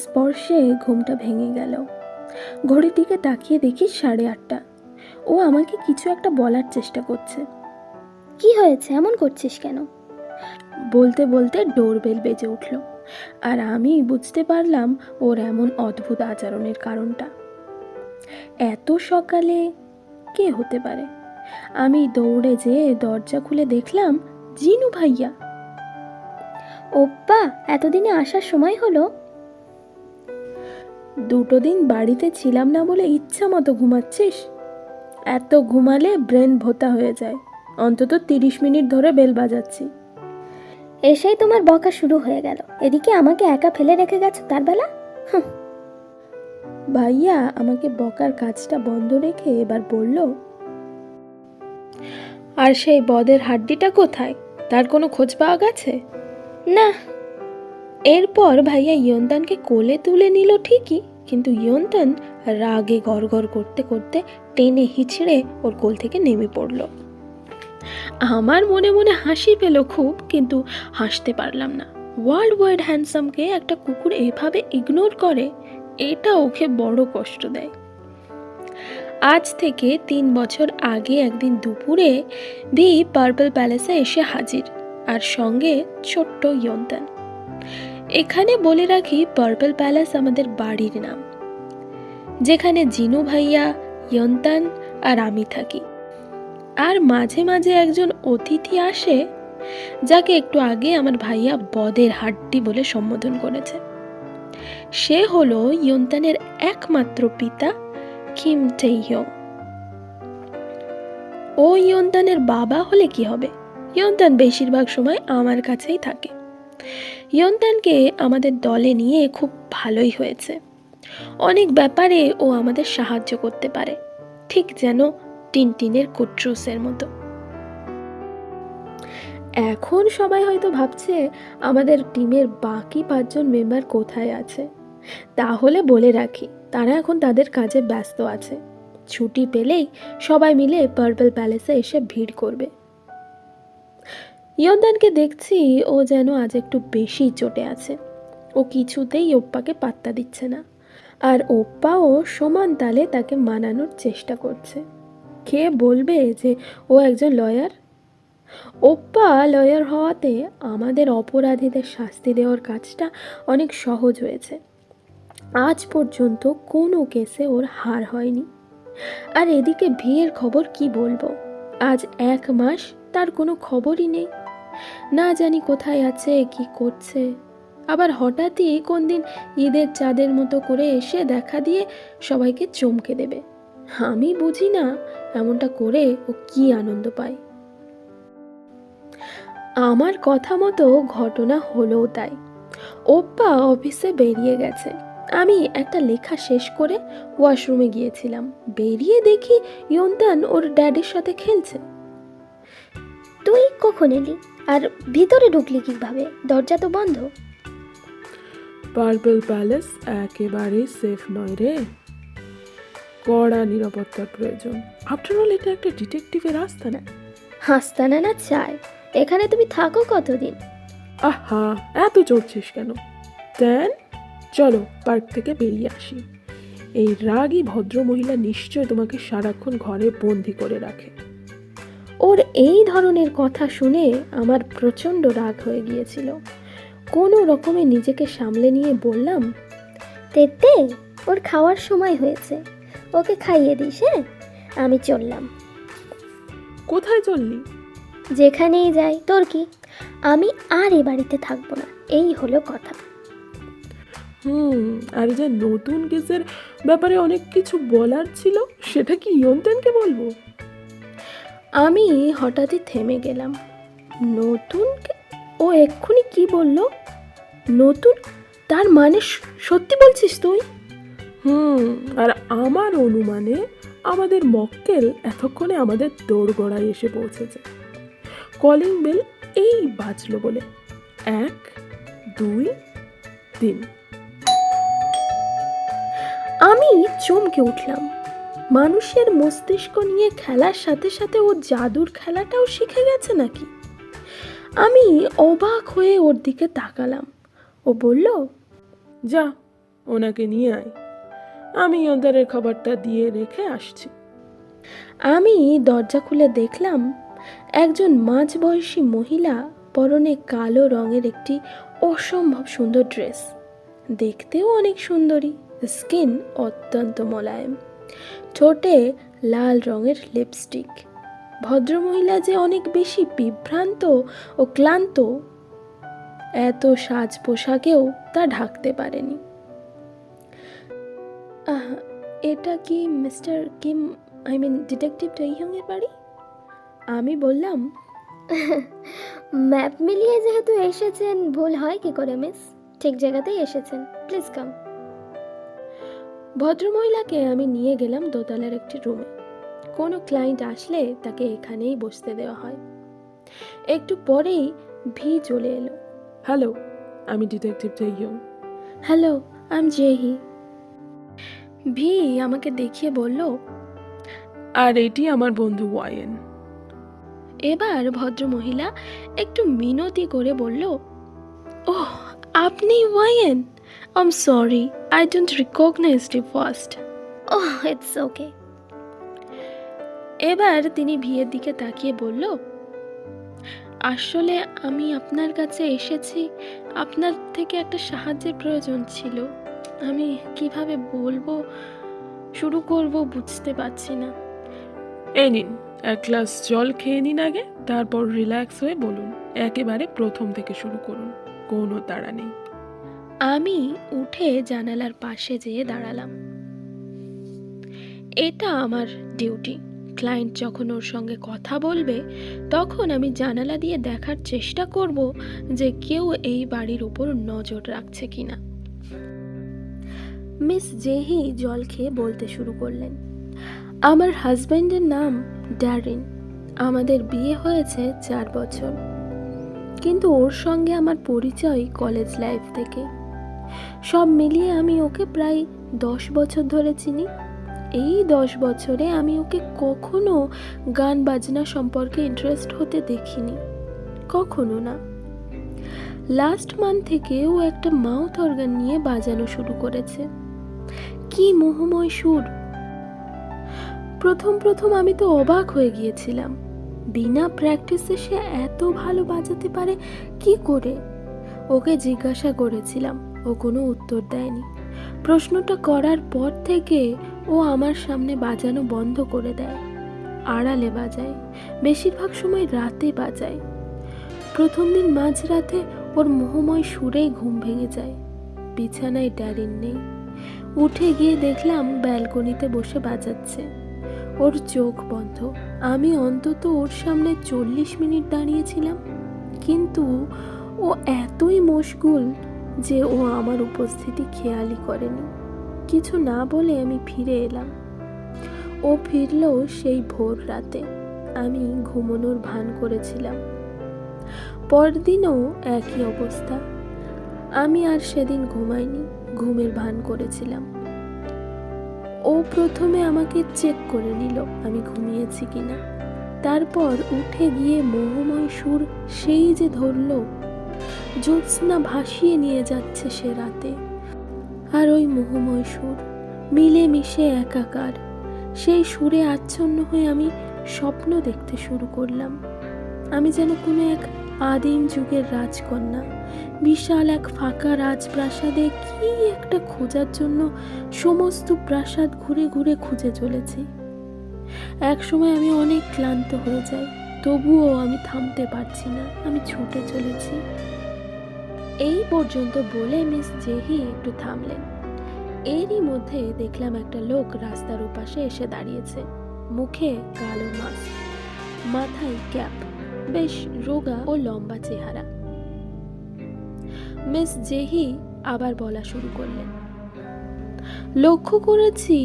স্পর্শে ঘুমটা ভেঙে গেল। ঘড়ির দিকে তাকিয়ে দেখি 8:30। ও আমাকে কিছু একটা বলার চেষ্টা করছে। কি হয়েছে, এমন করছিস কেন? বলতে বলতে ডোরবেল বেজে উঠল, আর আমি বুঝতে পারলাম ওর এমন অদ্ভুত আচরণের কারণটা। এত সকালে কে হতে পারে? আমি দৌড়ে যেয়ে দরজা খুলে দেখলাম জিনু ভাইয়া। ওপ্পা, এতদিনে আসার সময় হলো? 2 দিন বাড়িতে ছিলাম না বলে ইচ্ছা মতো ঘুমাচ্ছিস? এত ঘুমালে ব্রেন ভোতা হয়ে যায়। অন্তত 30 মিনিট ধরে বেল বাজাচ্ছি। এসেই তোমার বকা শুরু হয়ে গেল। এদিকে আমাকে একা ফেলে রেখে গেছো তার বেলা। ভাইয়া আমাকে বকার কাজটা বন্ধ রেখে এবার বলল, আর সেই বদের হাড্ডিটা কোথায়? তার কোনো খোঁজ পাওয়া গেছে? না। এরপর ভাইয়া ইয়ন্তানকে কোলে তুলে নিল ঠিকই, কিন্তু ইয়ন্তান রাগে গড়গড় করতে করতে টেনে হিচড়ে ওর কোল থেকে নেমে পড়ল। আমার মনে মনে হাসি পেল খুব, কিন্তু হাসতে পারলাম না। ওয়ার্ল্ড ওয়াইড হ্যান্ডসামকে একটা কুকুর এভাবে ইগনোর করে, এটা ওকে বড় কষ্ট দেয়। আজ থেকে 3 বছর আগে একদিন দুপুরে ভি পার্পল প্যালেসে এসে হাজির, আর সঙ্গে ছোট্ট ইয়ন্তান। এখানে বলে রাখি, পার্পল প্যালেস আমাদের বাড়ির নাম, যেখানে জিনু ভাইয়া, ইয়ন্তান আর আমি থাকি। আর মাঝে মাঝে একজন অতিথি আসে, যাকে একটু আগে আমার ভাইয়া বদের হাড্ডি বলে সম্বোধন করেছে। সে হলো ইয়ন্তানের একমাত্র পিতা কিম টেইহং। ও ইয়ন্তানের বাবা হলে কি হবে? ইয়ন্তান বেশিরভাগ সময় আমার কাছেই থাকে। ইয়ন্তানকে আমাদের দলে নিয়ে খুব ভালোই হয়েছে। অনেক ব্যাপারে ও আমাদের সাহায্য করতে পারে, ঠিক যেন টিনটিনের কুট্রুসের মতো। এখন সবাই হয়তো ভাবছে আমাদের টিমের বাকি 5 জন মেম্বার কোথায় আছে। তাহলে বলে রাখি, তারা এখন তাদের কাজে ব্যস্ত আছে। ছুটি পেলেই সবাই মিলে পার্পল প্যালেসে এসে ভিড় করবে। ইয়ন্তানকে দেখছি ও যেন আজ একটু বেশি চটে আছে। ও কিছুতেই ওপ্পাকে পাত্তা দিচ্ছে না, আর ওপ্পাও সমান তালে তাকে মানানোর চেষ্টা করছে। কে বলবে যে ও একজন লয়ার? ওপ্পা লয়ার হওয়াতে আমাদের অপরাধীদের শাস্তি দেওয়ার কাজটা অনেক সহজ হয়েছে। আজ পর্যন্ত কোনো কেসে ওর হার হয়নি। আর এদিকে বিয়ের খবর কি বলবো, আজ 1 মাস তার কোনো খবরই নেই। না জানি কোথায় আছে, কি করছে। আবার হঠাৎই কোন দিন ঈদের চাঁদের মতো করে এসে দেখা দিয়ে সবাইকে চমকে দেবে। আমি বুঝি না এমনটা করে ও কি আনন্দ পায়। আমার কথা মতো ঘটনা হলোও তাই। ওপ্পা অফিসে বেরিয়ে গেছে। আমি একটা লেখা শেষ করে ওয়াশরুমে গিয়েছিলাম। বেরিয়ে দেখি ইয়ন্তান ওর ড্যাডির সাথে খেলছে। তুই কখন এলি? আর ভিতরে ঢুকলি কিভাবে? দরজা তো বন্ধ। পার্পল প্যালেস একেবারেই সেফ নয় রে, কড়া নিরাপত্তার প্রয়োজন। আফটার অল এটা একটা ডিটেকটিভের আস্তানা। হাসতানা না চাই। এখানে তুমি থাকো কতদিন? আহা, এত চড়ছিস কেন? দেন চলো পার্ক থেকে বেরিয়ে আসি। এই রাগী ভদ্র মহিলা নিশ্চয় তোমাকে সারাক্ষণ ঘরে বন্দি করে রাখে। ওর এই ধরনের কথা শুনে আমার প্রচণ্ড রাগ হয়ে গিয়েছিল। কোনো রকমে নিজেকে সামলে নিয়ে বললাম, তেতে, ওর খাওয়ার সময় হয়েছে, ওকে খাইয়ে দিস। হ্যাঁ, আমি চললাম। কোথায় চললি? যেখানেই যাই, তোর কি? আমি আর এ বাড়িতে থাকবো না, এই হলো কথা। আর যে নতুন কেসের ব্যাপারে অনেক কিছু বলার ছিল, সেটা কি ইয়ন্তানকে বলবো? আমি হঠাৎই থেমে গেলাম। নতুন? ও এক্ষুনি কি বলল? নতুন? তার মানে সত্যি বলছিস তুই? আর আমার অনুমানে আমাদের মক্কেল এতক্ষণে আমাদের দোরগোড়ায় এসে পৌঁছেছে। কলিং বেল এই বাজলো বলে 1, 2, 3। আমি চমকে উঠলাম। মানুষের মস্তিষ্ক নিয়ে খেলার সাথে সাথে ও জাদুর খেলাটাও শিখে গেছে নাকি? আমি অবাক হয়ে ওর দিকে তাকালাম। ও বলল, যা ওনাকে নিয়ে আয়, আমি ইয়ন্তানের খাবারটা দিয়ে রেখে আসছি। আমি দরজা খুলে দেখলাম একজন মাঝবয়সী মহিলা, পরনে কালো রঙের একটি অসম্ভব সুন্দর ড্রেস, দেখতেও অনেক সুন্দরী, স্কিন অত্যন্ত মোলায়েম, ঠোঁটে লাল রঙের লিপস্টিক। ভদ্রমহিলা যে অনেক বেশি বিভ্রান্ত ও ক্লান্ত, এত সাজ পোশাকেও তা ঢাকতে পারেনি। এটা কি মিস্টার কিম, ডিটেকটিভ টাইহংয়ের বাড়ি? আমি বললাম। ম্যাপ মিলিয়ে যেহেতু এসেছেন, ভুল হয় কি করে মিস? ঠিক জায়গাতেই এসেছেন, প্লিজ কাম। ভদ্রমহিলাকে আমি নিয়ে গেলাম দোতলার একটি রুমে। কোনো ক্লায়েন্ট আসলে তাকে এখানেই বসতে দেওয়া হয়। একটু পরেই ভি চলে এলো। হ্যালো, আমি detective Taehong. Hello, I am Jaehee. V আমাকে দেখিয়ে বলল, আর এটি আমার বন্ধু ওয়ায়েন। এবার ভদ্রমহিলা একটু মিনতি করে বলল, ওহ, আপনি Wayne? I am sorry, I don't recognize you first. Oh, it's okay. এবার তিনি ভিয়ের দিকে তাকিয়ে বলল, আসলে আমি আপনার কাছে এসেছি, আপনার থেকে একটা সাহায্যের প্রয়োজন ছিল। আমি কিভাবে বলবো, শুরু করব বুঝতে পারছি না। এই নিন, এক গ্লাস জল খেয়ে নিন আগে, তারপর রিল্যাক্স হয়ে বলুন। একেবারে প্রথম থেকে শুরু করুন, কোনো তাড়া নেই। আমি উঠে জানালার পাশে যেয়ে দাঁড়ালাম। এটা আমার ডিউটি। ক্লায়েন্ট যখন ওর সঙ্গে কথা বলবে, তখন আমি জানালা দিয়ে দেখার চেষ্টা করব যে কেউ এই বাড়ির উপর নজর রাখছে কিনা। মিস জেহি জল খেয়ে বলতে শুরু করলেন, আমার হাজব্যান্ডের নাম ড্যারিন। আমাদের বিয়ে হয়েছে 4 বছর, কিন্তু ওর সঙ্গে আমার পরিচয় কলেজ লাইফ থেকে। সব মিলিয়ে আমি ওকে প্রায় 10 বছর ধরে চিনি। এই 10 বছরে আমি ওকে কখনো গান বাজনা সম্পর্কে ইন্টারেস্ট হতে দেখিনি, কখনো না। লাস্ট মান্থ থেকে ও একটা মাউথ অর্গান নিয়ে বাজানো শুরু করেছে। কি মোহময় সুর! প্রথম আমি তো অবাক হয়ে গিয়েছিলাম, বিনা প্র্যাকটিসে সে এত ভালো বাজাতে পারে কি করে। ওকে জিজ্ঞাসা করেছিলাম, ও কোনো উত্তর দেয়নি। প্রশ্নটা করার পর থেকে ও আমার সামনে বাজানো বন্ধ করে দেয়, আড়ালে বাজায়, বেশিরভাগ সময় রাতে বাজায়। প্রথম দিন মাঝরাতে ওর মোহময় সুরেই ঘুম ভেঙে যায়। বিছানায় ড্যারিন নেই। উঠে গিয়ে দেখলাম ব্যালকনিতে বসে বাজাচ্ছে, ওর চোখ বন্ধ। আমি অন্তত ওর সামনে 40 মিনিট দাঁড়িয়েছিলাম, কিন্তু ও এতই মশগুল যে ও আমার উপস্থিতি খেয়ালই করেনি। কিছু না বলে আমি ফিরে এলাম। ও ফিরল সেই ভোর রাতে। আমি ঘুমানোর ভান করেছিলাম। পরদিনও একই অবস্থা। আমি আর সেদিন ঘুমাইনি, ঘুমের ভান করেছিলাম। ও প্রথমে আমাকে চেক করে নিল আমি ঘুমিয়েছি কিনা, তারপর উঠে গিয়ে মোহময় সুর সেই যে ধরল, জ্যোৎস্না ভাসিয়ে নিয়ে যাচ্ছে সে রাতে। আর ওই মোহময় সুর মিলে মিশে একাকার। সেই সুরে আচ্ছন্ন হয়ে আমি স্বপ্ন দেখতে শুরু করলাম। আমি যেন কোনো এক আদিম যুগের রাজকন্যা, বিশাল এক ফাঁকা রাজপ্রাসাদে কি একটা খোঁজার জন্য সমস্ত প্রাসাদ ঘুরে ঘুরে খুঁজে চলেছি। এক সময় আমি অনেক ক্লান্ত হয়ে যাই, তবুও আমি থামতে পারছি না, আমি ছুটে চলেছি। এই পর্যন্ত বলে মিস জেহি একটু থামলেন। এরই মধ্যে দেখলাম একটা লোক রাস্তার ওপাশে এসে দাঁড়িয়েছে। মুখে কালো মাস্ক, মাথায় ক্যাপ, বেশ রোগা ও লম্বা চেহারা। মিস জেহি আবার বলা শুরু করলেন, লক্ষ্য করেছি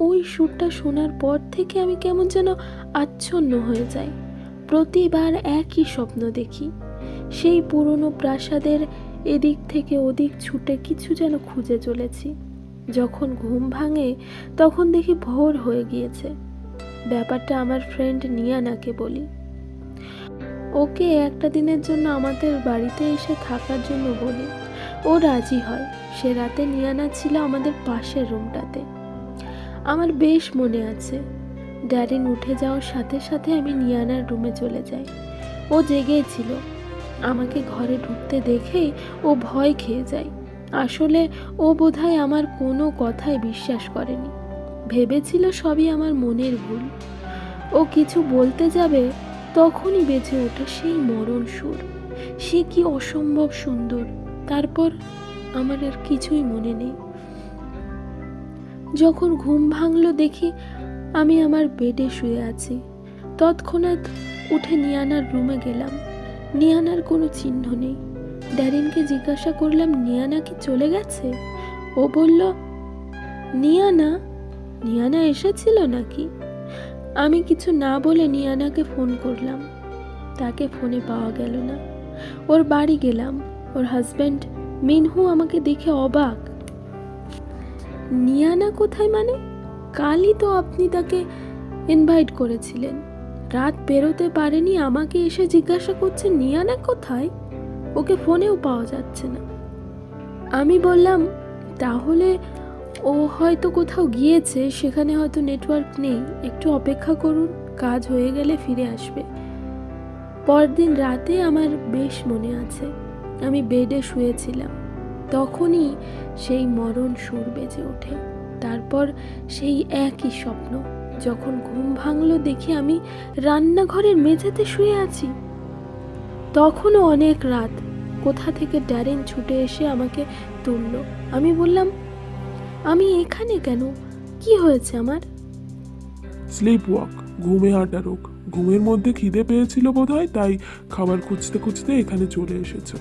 ওই সুরটা শোনার পর থেকে আমি কেমন যেন আচ্ছন্ন হয়ে যাই। প্রতিবার একই স্বপ্ন দেখি, সেই পুরনো প্রাসাদের এদিক থেকে ওদিক ছুটে কিছু যেন খুঁজে চলেছি। যখন ঘুম ভাঙে তখন দেখি ভোর হয়ে গিয়েছে। ব্যাপারটা আমার ফ্রেন্ড নিয়ানাকে বলি। ওকে একটা দিনের জন্য আমাদের বাড়িতে এসে থাকার জন্য বলি। ও রাজি হয়। সে রাতে নিয়ানা ছিল আমাদের পাশের রুমটাতে। আমার বেশ মনে আছে, ড্যারিন উঠে যাওয়ার সাথে সাথে আমি নিয়ানার রুমে চলে যাই। ও জেগেই ছিল। আমাকে ঘরে ঢুকতে দেখেই ও ভয় খেয়ে যায়। আসলে ও বোধহয় আমার কোনো কথায় বিশ্বাস করেনি, ভেবেছিল সবই আমার মনের ভুল। ও কিছু বলতে যাবে, তখনই বেঁচে ওঠে সেই মরণ সুর। সে কি অসম্ভব সুন্দর। তারপর আমার আর কিছুই মনে নেই। যখন ঘুম ভাঙলো দেখি আমি আমার বেডে শুয়ে আছি। তৎক্ষণাৎ উঠে নিয়ানার রুমে গেলাম। নিয়ানার কোনো চিহ্ন নেই। ড্যারিনকে জিজ্ঞাসা করলাম, নিয়ানা কি চলে গেছে? ও বলল, নিয়ানা নিয়ানা এসেছিল নাকি? আমি কিছু না বলে নিয়ানাকে ফোন করলাম। তাকে ফোনে পাওয়া গেল না। ওর বাড়ি গেলাম। ওর হাজব্যান্ড মিনহু আমাকে দেখে অবাক। নিয়ানা কোথায় মানে? কালই তো আপনি তাকে ইনভাইট করেছিলেন। রাত বেরোতে পারেনি, আমাকে এসে জিজ্ঞাসা করছে নিয়ানা কোথায়? ওকে ফোনেও পাওয়া যাচ্ছে না। আমি বললাম, তাহলে ও হয়তো কোথাও গিয়েছে, সেখানে হয়তো নেটওয়ার্ক নেই, একটু অপেক্ষা করুন, কাজ হয়ে গেলে ফিরে আসবে। পরদিন রাতে আমার বেশ মনে আছে, আমি বেডে শুয়েছিলাম, তখনই সেই মরণ সুর বেজে ওঠে। তারপর সেই একই স্বপ্ন। যখন ঘুম ভাঙলো দেখি আমি রান্নাঘরের মেঝেতে শুয়ে আছি। তখনও অনেক রাত। কোথা থেকে ড্যারেন ছুটে এসে আমাকে তুলল। আমি বললাম, আমি এখানে কেন? কি হয়েছে আমার? স্লিপ ওয়াক, ঘুমে হাঁটা রোগ। ঘুমের মধ্যে খিদে পেয়েছিল বোধহয়, তাই খাবার খুঁজতে খুঁজতে এখানে চলে এসেছো।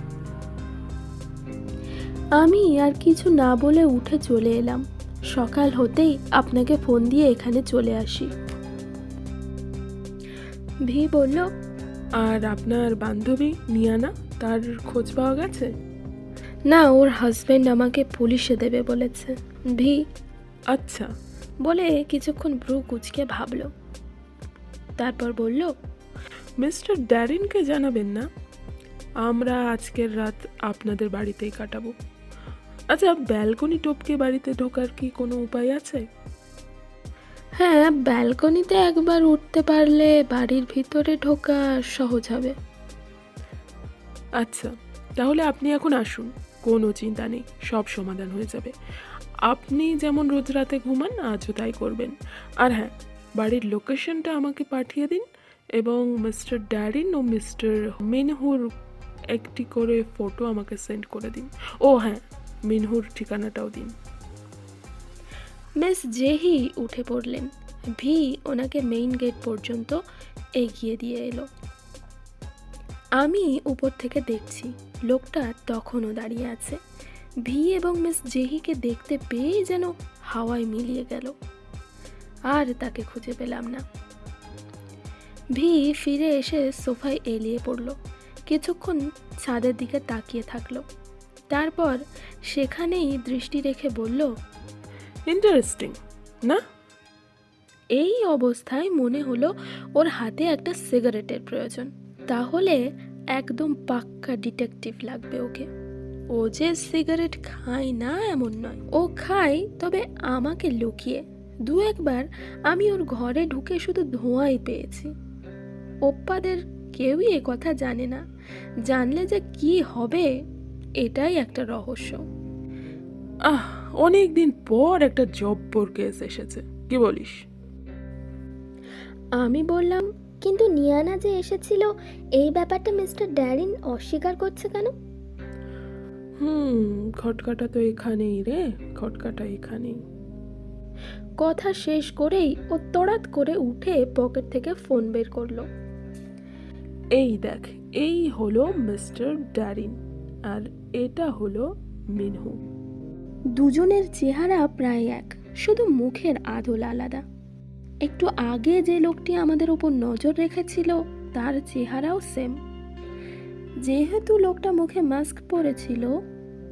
আমি আর কিছু না বলে উঠে চলে এলাম। সকাল হতেই আপনাকে ফোন দিয়ে এখানে চলে আসি। ভি বলল, আর আপনার বান্ধবী নিয়ানা, তার খোঁজ পাওয়া গেছে? না, ওর হাজবেন্ড আমাকে পুলিশে দেবে বলেছে। ভি আচ্ছা। বলে কিছুক্ষণ ভ্রু কুঁচকে ভাবল, তারপর বলল, মিস্টার ড্যারিনকে জানাবেন না? আমরা আজকের রাত আপনাদের বাড়িতেই কাটাবো। আচ্ছা, ব্যালকনি টপকে বাড়িতে ঢোকার কি কোনো উপায় আছে? হ্যাঁ, ব্যালকনিতে একবার উঠতে পারলে বাড়ির ভিতরে ঢোকা সহজ হবে। আচ্ছা, তাহলে আপনি এখন আসুন, কোনো চিন্তা নেই, সব সমাধান হয়ে যাবে। আপনি যেমন রোজ রাতে ঘুমান, আজও তাই করবেন। আর হ্যাঁ, বাড়ির লোকেশনটা আমাকে পাঠিয়ে দিন, এবং মিস্টার ড্যারিন ও মিস্টার মিনহুর একটি করে ফটো আমাকে সেন্ড করে দিন। ও হ্যাঁ, মিনহুর ঠিকানাটাও দিন। মিস জেহি উঠে পড়লেন। ভি ওনাকে মেইন গেট পর্যন্ত এগিয়ে দিয়ে এলো। আমি উপর থেকে দেখছি, লোকটা তখনও দাঁড়িয়ে আছে। ভি এবং মিস জেহিকে দেখতে পেয়ে যেন হাওয়ায় মিলিয়ে গেল। আর তাকে খুঁজে পেলাম না। ভি ফিরে এসে সোফায় এলিয়ে পড়ল। কিছুক্ষণ ছাদের দিকে তাকিয়ে থাকলো। তারপর সেখানেই দৃষ্টি রেখে বলল, ইন্টারেস্টিং না? এই অবস্থায় মনে হলো ওর হাতে একটা সিগারেটের প্রয়োজন। তাহলে একদম পাক্কা ডিটেকটিভ লাগবে ওকে। ও যে সিগারেট খায় না এমন নয়, ও খায়, তবে আমাকে লুকিয়ে। দু একবার আমি ওর ঘরে ঢুকে শুধু ধোঁয়াই পেয়েছি। ওপ্পাদের কেউই এ কথা জানে না। জানলে যে কি হবে, এটাই একটা রহস্য। অনেক দিন পর একটা জব্বর কেস এসেছে, কি বলিস? আমি বললাম, কিন্তু নিয়ানা যে এসেছিল, এই ব্যাপারটা মিস্টার ড্যারিন অস্বীকার করছে কেন? খটকাটা তো এখানেই রে, খটকাটা এখানেই। কথা শেষ করেই ও তড়াৎ করে উঠে পকেট থেকে ফোন বের করলো। এই দেখ, এই হলো মিস্টার ড্যারিন, আর এটা হলো মিনহু। দুজনের চেহারা প্রায় এক, শুধু মুখের আদল আলাদা। একটু আগে যে লোকটি আমাদের উপর নজর রেখেছিল, তার চেহারাও সেম। যেহেতু লোকটা মুখে মাস্ক পরেছিল,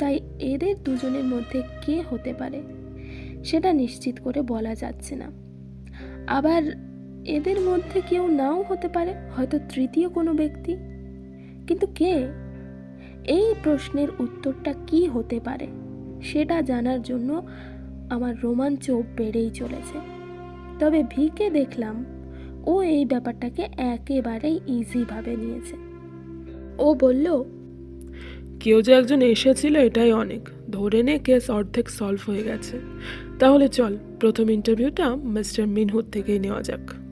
তাই এদের দুজনের মধ্যে কে হতে পারে সেটা নিশ্চিত করে বলা যাচ্ছে না। আবার এদের মধ্যে কেউ নাও হতে পারে, হয়তো তৃতীয় কোনো ব্যক্তি। কিন্তু কে? এই প্রশ্নের উত্তরটা কি হতে পারে সেটা জানার জন্য আমার রোমাঞ্চ বেড়েই চলেছে। তবে ভিকে দেখলাম ও এই ব্যাপারটাকে একেবারেই ইজিভাবে নিয়েছে। ও বলল, কেউ যে একজন এসেছিল এটাই অনেক, ধরে নে কেস অর্ধেক সলভ হয়ে গেছে। তাহলে চল প্রথম ইন্টারভিউটা মিস্টার মিনহুত থেকেই নেওয়া যাক।